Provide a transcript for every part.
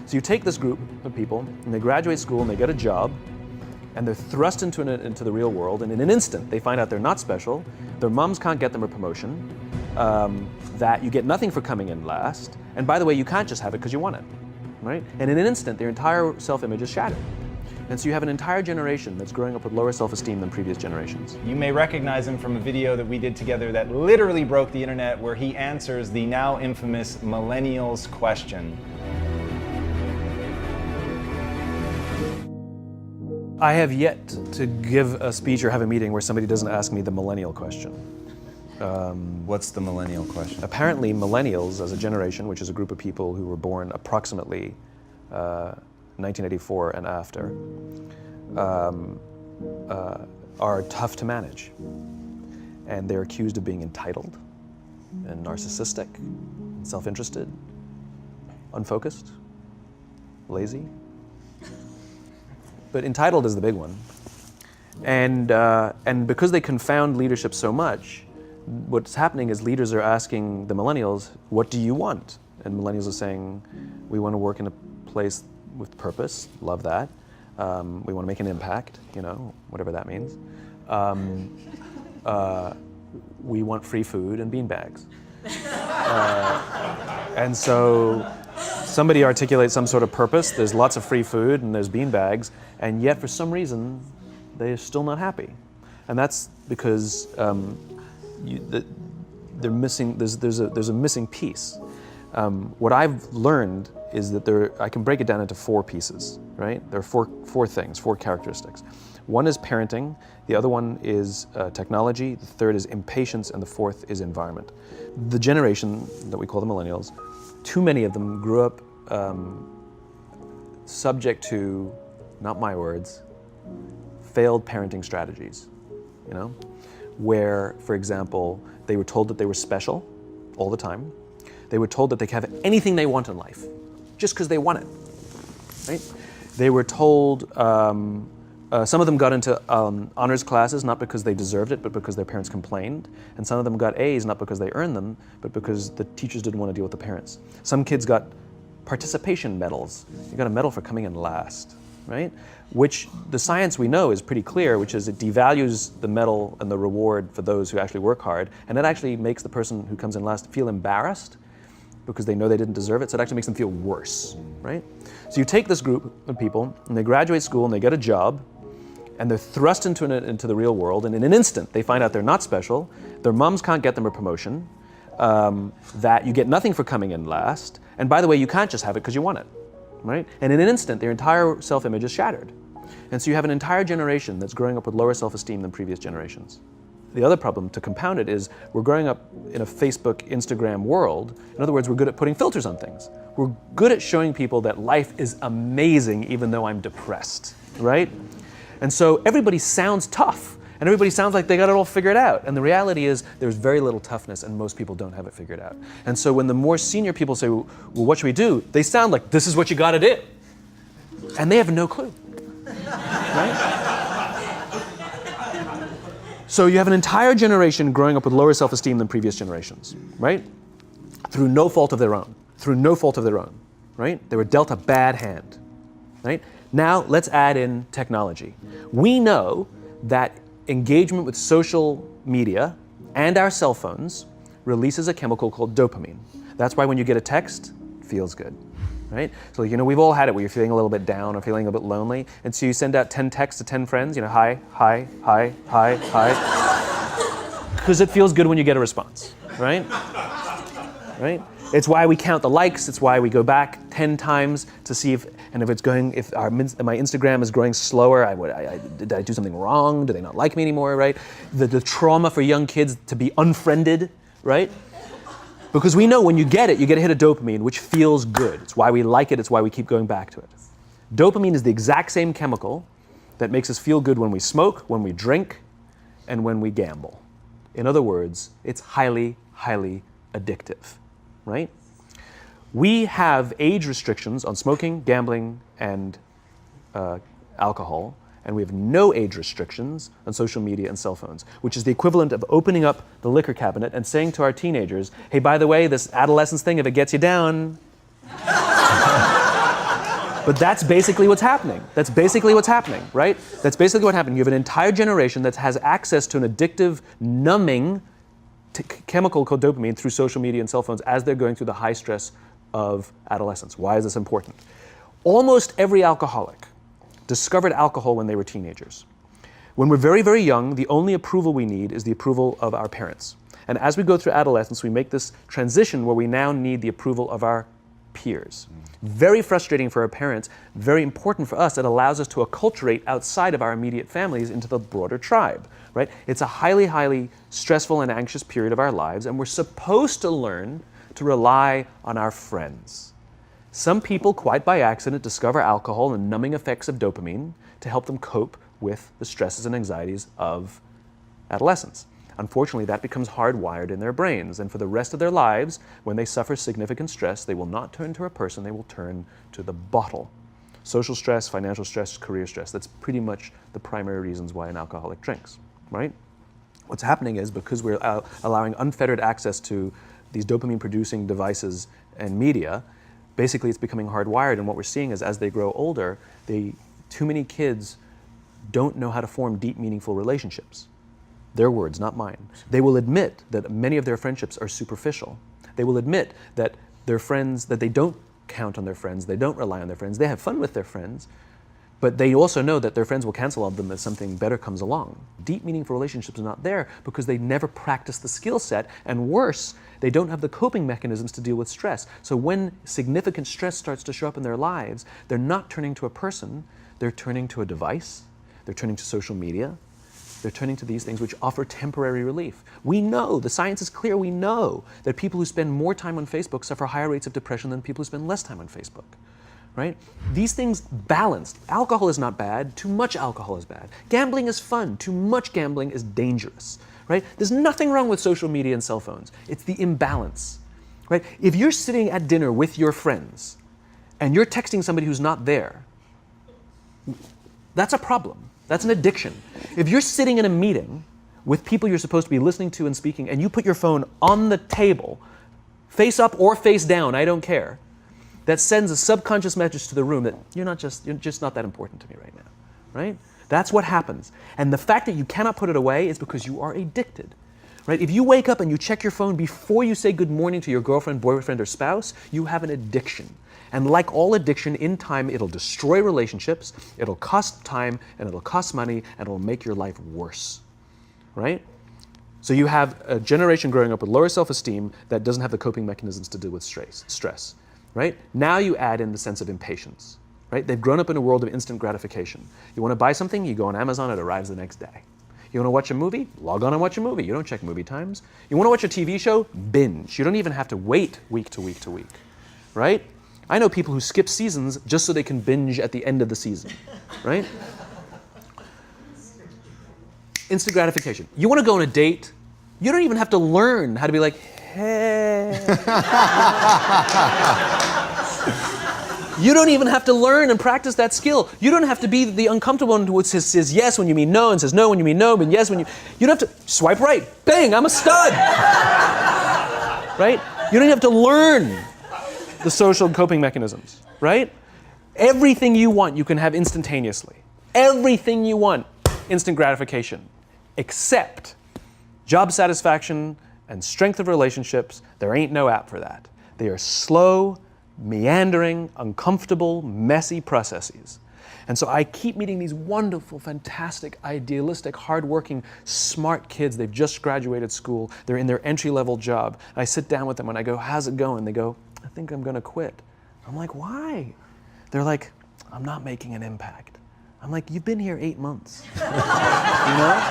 So you take this group of people, and they graduate school, and they get a job, and they're thrust into the real world, and in an instant, they find out they're not special, their moms can't get them a promotion, that you get nothing for coming in last, and by the way, you can't just have it because you want it, right? And in an instant, their entire self-image is shattered. And so you have an entire generation that's growing up with lower self-esteem than previous generations. You may recognize him from a video that we did together that literally broke the internet, where he answers the now infamous Millennials question. I have yet to give a speech or have a meeting where somebody doesn't ask me the millennial question. What's the millennial question? Apparently, millennials as a generation, which is a group of people who were born approximately 1984 and after, are tough to manage. And they're accused of being entitled and narcissistic, self-interested, unfocused, lazy. But entitled is the big one. And because they confound leadership so much, what's happening is leaders are asking the millennials, what do you want? And millennials are saying, we want to work in a place with purpose, love that. We want to make an impact, you know, whatever that means. We want free food and beanbags. And so somebody articulates some sort of purpose, there's lots of free food and there's beanbags, and yet for some reason, they're still not happy. And that's because they're missing, there's a missing piece. What I've learned is that I can break it down into 4 pieces, right? There are four things, 4 characteristics. One is parenting, the other one is technology, the third is impatience, and the fourth is environment. The generation that we call the millennials, too many of them grew up subject to, not my words, failed parenting strategies, you know? Where, for example, they were told that they were special all the time. They were told that they could have anything they want in life, just because they want it, right? They were told, some of them got into honors classes, not because they deserved it, but because their parents complained. And some of them got A's, not because they earned them, but because the teachers didn't want to deal with the parents. Some kids got participation medals. You got a medal for coming in last, right? Which the science we know is pretty clear, which is it devalues the medal and the reward for those who actually work hard. And it actually makes the person who comes in last feel embarrassed because they know they didn't deserve it, so it actually makes them feel worse, right? So you take this group of people, and they graduate school, and they get a job, and they're thrust into the real world, and in an instant, they find out they're not special, their moms can't get them a promotion, that you get nothing for coming in last, and by the way, you can't just have it because you want it, right? And in an instant, their entire self-image is shattered. And so you have an entire generation that's growing up with lower self-esteem than previous generations. The other problem, to compound it, is we're growing up in a Facebook, Instagram world. In other words, we're good at putting filters on things. We're good at showing people that life is amazing even though I'm depressed, right? And so everybody sounds tough, and everybody sounds like they got it all figured out. And the reality is there's very little toughness, and most people don't have it figured out. And so when the more senior people say, well, what should we do? They sound like, this is what you gotta do. And they have no clue, right? So you have an entire generation growing up with lower self-esteem than previous generations, right? Through no fault of their own, right? They were dealt a bad hand, right? Now let's add in technology. We know that engagement with social media and our cell phones releases a chemical called dopamine. That's why when you get a text, it feels good, right? So, you know, we've all had it where you're feeling a little bit down or feeling a bit lonely, and so you send out 10 texts to 10 friends, you know, hi, hi, hi, hi, hi, because it feels good when you get a response, right? Right? It's why we count the likes, it's why we go back 10 times to see if my Instagram is growing slower, did I do something wrong? Do they not like me anymore, right? The trauma for young kids to be unfriended, right? Because we know when you get a hit of dopamine, which feels good. It's why we like it, it's why we keep going back to it. Dopamine is the exact same chemical that makes us feel good when we smoke, when we drink, and when we gamble. In other words, it's highly, highly addictive, right? We have age restrictions on smoking, gambling, and alcohol, and we have no age restrictions on social media and cell phones, which is the equivalent of opening up the liquor cabinet and saying to our teenagers, hey, by the way, this adolescence thing, if it gets you down, But that's basically what's happening. That's basically what's happening, right? That's basically what happened. You have an entire generation that has access to an addictive, numbing chemical called dopamine through social media and cell phones as they're going through the high stress of adolescence. Why is this important? Almost every alcoholic discovered alcohol when they were teenagers. When we're very, very young, the only approval we need is the approval of our parents. And as we go through adolescence, we make this transition where we now need the approval of our peers. Very frustrating for our parents, very important for us. It allows us to acculturate outside of our immediate families into the broader tribe, right? It's a highly, highly stressful and anxious period of our lives, and we're supposed to learn to rely on our friends. Some people, quite by accident, discover alcohol and numbing effects of dopamine to help them cope with the stresses and anxieties of adolescence. Unfortunately, that becomes hardwired in their brains, and for the rest of their lives, when they suffer significant stress, they will not turn to a person, they will turn to the bottle. Social stress, financial stress, career stress, that's pretty much the primary reasons why an alcoholic drinks, right? What's happening is because we're allowing unfettered access to these dopamine-producing devices and media, basically it's becoming hardwired, and what we're seeing is as they grow older, too many kids don't know how to form deep, meaningful relationships. Their words, not mine. They will admit that many of their friendships are superficial. They will admit that their friends, that they don't count on their friends, they don't rely on their friends, they have fun with their friends, but they also know that their friends will cancel on them if something better comes along. Deep, meaningful relationships are not there because they never practice the skill set, and worse, they don't have the coping mechanisms to deal with stress. So when significant stress starts to show up in their lives, they're not turning to a person, they're turning to a device, they're turning to social media, they're turning to these things which offer temporary relief. We know, the science is clear, we know that people who spend more time on Facebook suffer higher rates of depression than people who spend less time on Facebook, right? These things balanced. Alcohol is not bad, too much alcohol is bad. Gambling is fun, too much gambling is dangerous, right? There's nothing wrong with social media and cell phones. It's the imbalance, right? If you're sitting at dinner with your friends and you're texting somebody who's not there, that's a problem. That's an addiction. If you're sitting in a meeting with people you're supposed to be listening to and speaking, and you put your phone on the table, face up or face down, I don't care, that sends a subconscious message to the room that you're just not that important to me right now, right? That's what happens. And the fact that you cannot put it away is because you are addicted, right? If you wake up and you check your phone before you say good morning to your girlfriend, boyfriend, or spouse, you have an addiction. And like all addiction, in time, it'll destroy relationships, it'll cost time, and it'll cost money, and it'll make your life worse, right? So you have a generation growing up with lower self-esteem that doesn't have the coping mechanisms to deal with stress, right? Now you add in the sense of impatience, right? They've grown up in a world of instant gratification. You want to buy something, you go on Amazon, it arrives the next day. You want to watch a movie? Log on and watch a movie. You don't check movie times. You want to watch a TV show? Binge. You don't even have to wait week to week to week, right? I know people who skip seasons just so they can binge at the end of the season, right? Instant gratification. You want to go on a date? You don't even have to learn how to be like, hey. You don't even have to learn and practice that skill. You don't have to be the uncomfortable one who says yes when you mean no and says no when you mean no, but yes when you... You don't have to swipe right. Bang, I'm a stud. Right? You don't have to learn the social coping mechanisms, right? Everything you want, you can have instantaneously. Everything you want, instant gratification. Except job satisfaction and strength of relationships, there ain't no app for that. They are slow, meandering, uncomfortable, messy processes. And so I keep meeting these wonderful, fantastic, idealistic, hardworking, smart kids. They've just graduated school. They're in their entry-level job. I sit down with them and I go, how's it going? They go, I think I'm gonna quit. I'm like, why? They're like, I'm not making an impact. I'm like, you've been here 8 months. You know?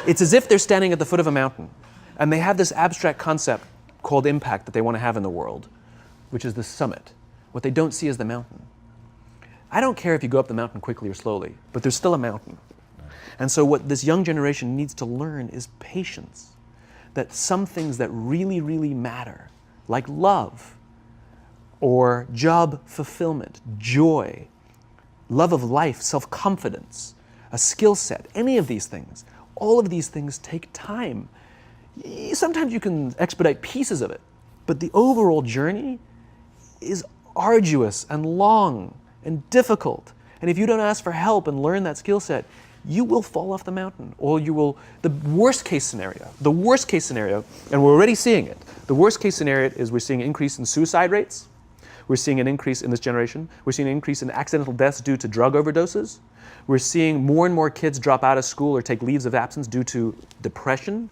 It's as if they're standing at the foot of a mountain and they have this abstract concept called impact that they want to have in the world, which is the summit. What they don't see is the mountain. I don't care if you go up the mountain quickly or slowly, but there's still a mountain. And so what this young generation needs to learn is patience. That some things that really, really matter, like love, or job fulfillment, joy, love of life, self-confidence, a skill set, any of these things, all of these things take time. Sometimes you can expedite pieces of it, but the overall journey is arduous and long. and difficult. And if you don't ask for help and learn that skill set, you will fall off the mountain, or you will, the worst case scenario, and we're already seeing it, the worst case scenario is we're seeing an increase in suicide rates, we're seeing an increase in this generation, we're seeing an increase in accidental deaths due to drug overdoses, we're seeing more and more kids drop out of school or take leaves of absence due to depression,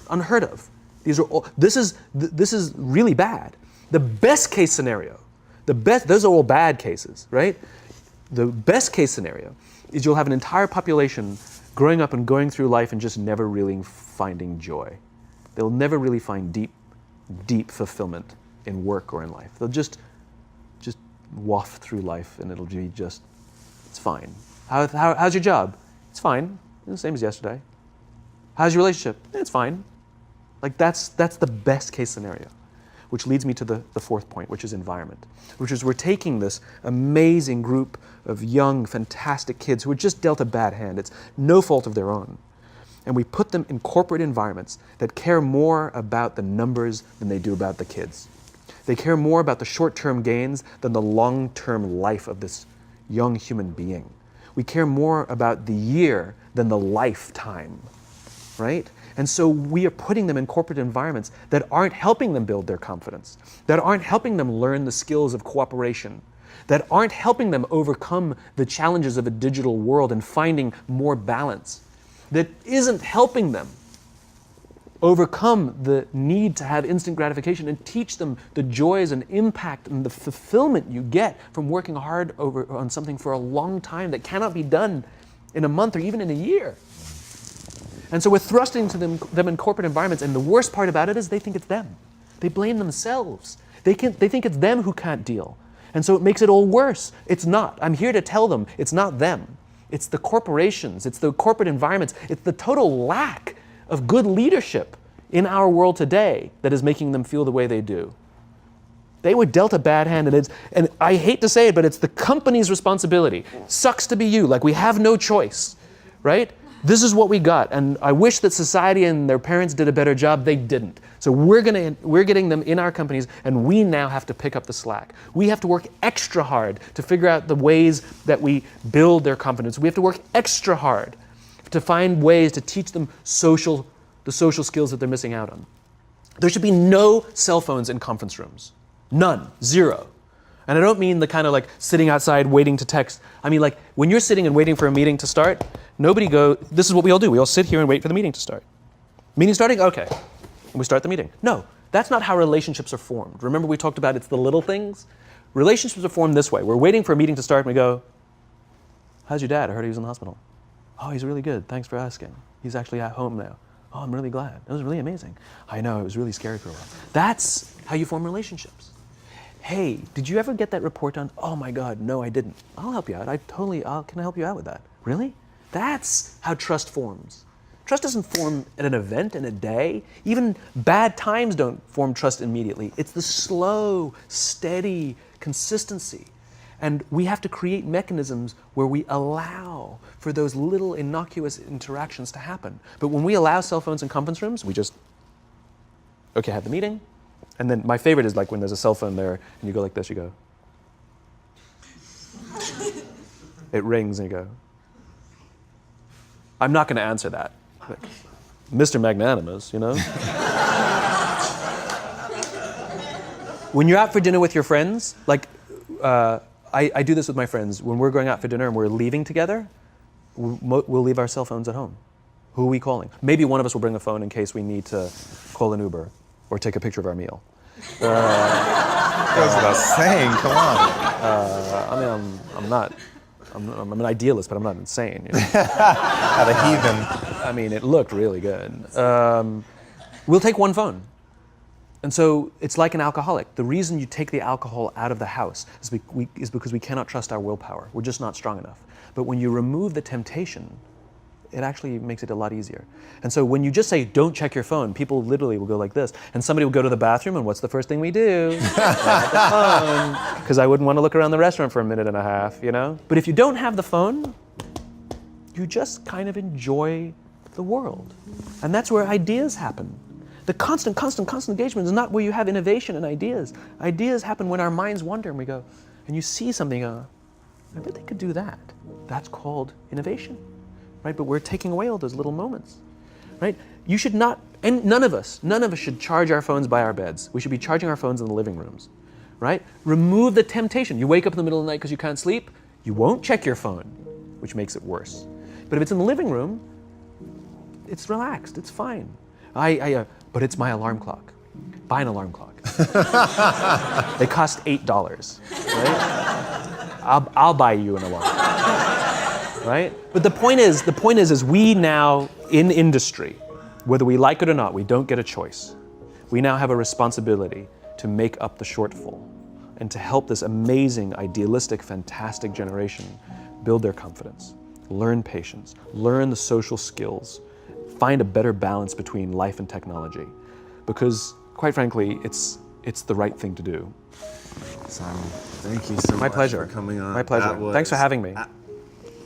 unheard of. These are all, this is really bad. The best case scenario, those are all bad cases, right? The best case scenario is you'll have an entire population growing up and going through life and just never really finding joy. They'll never really find deep fulfillment in work or in life. They'll just waft through life and it'll be just, it's fine. How's your job? It's fine. It's the same as yesterday. How's your relationship? It's fine. Like that's the best case scenario. Which leads me to the fourth point, which is environment, which is we're taking this amazing group of young, fantastic kids who were just dealt a bad hand. It's no fault of their own. And we put them in corporate environments that care more about the numbers than they do about the kids. They care more about the short-term gains than the long-term life of this young human being. We care more about the year than the lifetime, right? And so we are putting them in corporate environments that aren't helping them build their confidence, that aren't helping them learn the skills of cooperation, that aren't helping them overcome the challenges of a digital world and finding more balance, that isn't helping them overcome the need to have instant gratification and teach them the joys and impact and the fulfillment you get from working hard on something for a long time that cannot be done in a month or even in a year. And so we're thrusting to them in corporate environments, and the worst part about it is they think it's them. They blame themselves. They think it's them who can't deal. And so it makes it all worse. It's not. I'm here to tell them it's not them. It's the corporations, it's the corporate environments, it's the total lack of good leadership in our world today that is making them feel the way they do. They were dealt a bad hand, and I hate to say it, but it's the company's responsibility. Sucks to be you, like we have no choice, right? This is what we got, and I wish that society and their parents did a better job. They didn't. So we're getting them in our companies, and we now have to pick up the slack. We have to work extra hard to figure out the ways that we build their confidence. We have to work extra hard to find ways to teach them the social skills that they're missing out on. There should be no cell phones in conference rooms. None. Zero. And I don't mean the kind of like sitting outside waiting to text. I mean like when you're sitting and waiting for a meeting to start, this is what we all do. We all sit here and wait for the meeting to start. Meeting starting? Okay. And we start the meeting. No, that's not how relationships are formed. Remember we talked about it's the little things? Relationships are formed this way. We're waiting for a meeting to start and we go, how's your dad? I heard he was in the hospital. Oh, he's really good. Thanks for asking. He's actually at home now. Oh, I'm really glad. It was really amazing. I know, it was really scary for a while. That's how you form relationships. Hey, did you ever get that report done? Oh my God, no, I didn't. I'll help you out. Can I help you out with that? Really? That's how trust forms. Trust doesn't form at an event in a day. Even bad times don't form trust immediately. It's the slow, steady consistency. And we have to create mechanisms where we allow for those little innocuous interactions to happen. But when we allow cell phones in conference rooms, we just, okay, have the meeting. And then my favorite is like when there's a cell phone there and you go like this, you go. It rings and you go. I'm not going to answer that. Like, Mr. Magnanimous, you know? When you're out for dinner with your friends, like I do this with my friends. When we're going out for dinner and we're leaving together, we'll leave our cell phones at home. Who are we calling? Maybe one of us will bring a phone in case we need to call an Uber or take a picture of our meal. That goes without saying, come on. I'm an idealist, but I'm not insane. You know? Not a heathen. I mean, it looked really good. We'll take one phone. And so it's like an alcoholic. The reason you take the alcohol out of the house is because we cannot trust our willpower. We're just not strong enough. But when you remove the temptation, it actually makes it a lot easier. And so when you just say, don't check your phone, people literally will go like this. And somebody will go to the bathroom, and what's the first thing we do? Grab the phone. Because I wouldn't want to look around the restaurant for a minute and a half, you know? But if you don't have the phone, you just kind of enjoy the world. And that's where ideas happen. The constant engagement is not where you have innovation and ideas. Ideas happen when our minds wander and we go, and you see something, I bet they could do that. That's called innovation, right? But we're taking away all those little moments, right? You should not, and none of us should charge our phones by our beds. We should be charging our phones in the living rooms, right? Remove the temptation. You wake up in the middle of the night because you can't sleep, you won't check your phone, which makes it worse. But if it's in the living room, it's relaxed, it's fine. But it's my alarm clock. Buy an alarm clock. They cost $8, right? I'll buy you an alarm clock, right? But the point is we now, in industry, whether we like it or not, we don't get a choice. We now have a responsibility to make up the shortfall and to help this amazing, idealistic, fantastic generation build their confidence, learn patience, learn the social skills, find a better balance between life and technology. Because, quite frankly, it's the right thing to do. Simon, thank you so much pleasure. for coming on. My pleasure. Thanks for having me.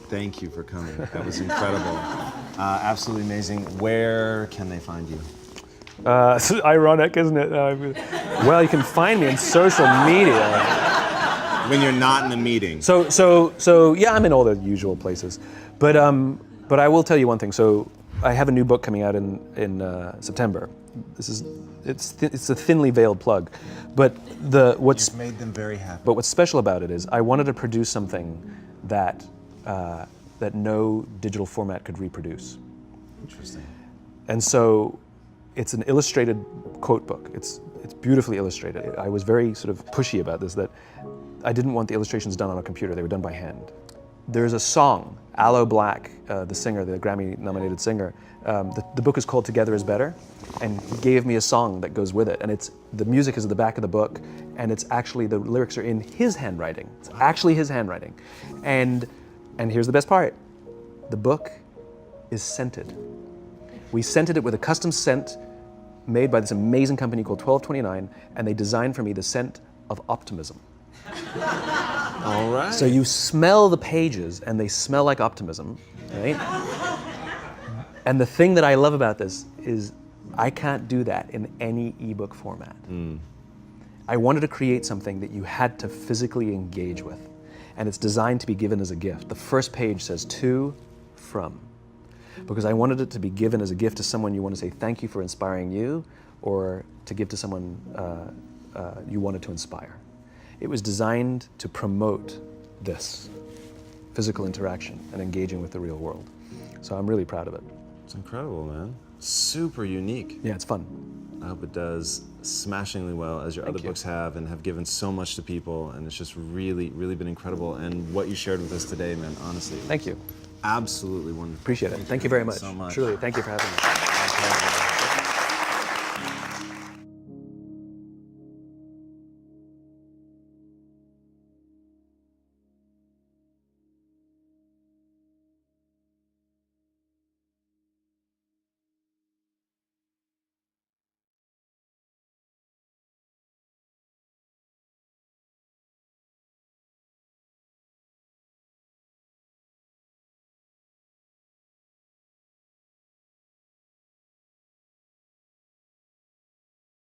Thank you for coming. That was incredible. Absolutely amazing. Where can they find you? It's ironic, isn't it? Well, you can find me on social media. When you're not in the meeting. So yeah, I'm in all the usual places. But I will tell you one thing. So I have a new book coming out in September. It's a thinly veiled plug, but You've made them very happy. But what's special about it is I wanted to produce something that no digital format could reproduce. Interesting. And so it's an illustrated quote book. It's beautifully illustrated. I was very sort of pushy about this, that I didn't want the illustrations done on a computer. They were done by hand. There's a song, Aloe Black, the singer, the Grammy-nominated singer, the book is called Together is Better, and he gave me a song that goes with it. And the music is at the back of the book, and it's actually, the lyrics are in his handwriting. It's actually his handwriting. And here's the best part. The book is scented. We scented it with a custom scent made by this amazing company called 1229, and they designed for me the scent of optimism. All right. So you smell the pages, and they smell like optimism, right? And the thing that I love about this is I can't do that in any ebook format. I wanted to create something that you had to physically engage with, and it's designed to be given as a gift. The first page says to, from, because I wanted it to be given as a gift to someone you want to say thank you for inspiring you, or to give to someone you wanted to inspire. It was designed to promote this physical interaction and engaging with the real world. So I'm really proud of it. It's incredible, man. Super unique. Yeah, it's fun. I hope it does smashingly well, as your other Thank you. books have, and have given so much to people, and it's just really, really been incredible. And what you shared with us today, man, honestly. Thank you. Absolutely wonderful. Appreciate it. Thank you very much. so much. Truly, thank you for having me.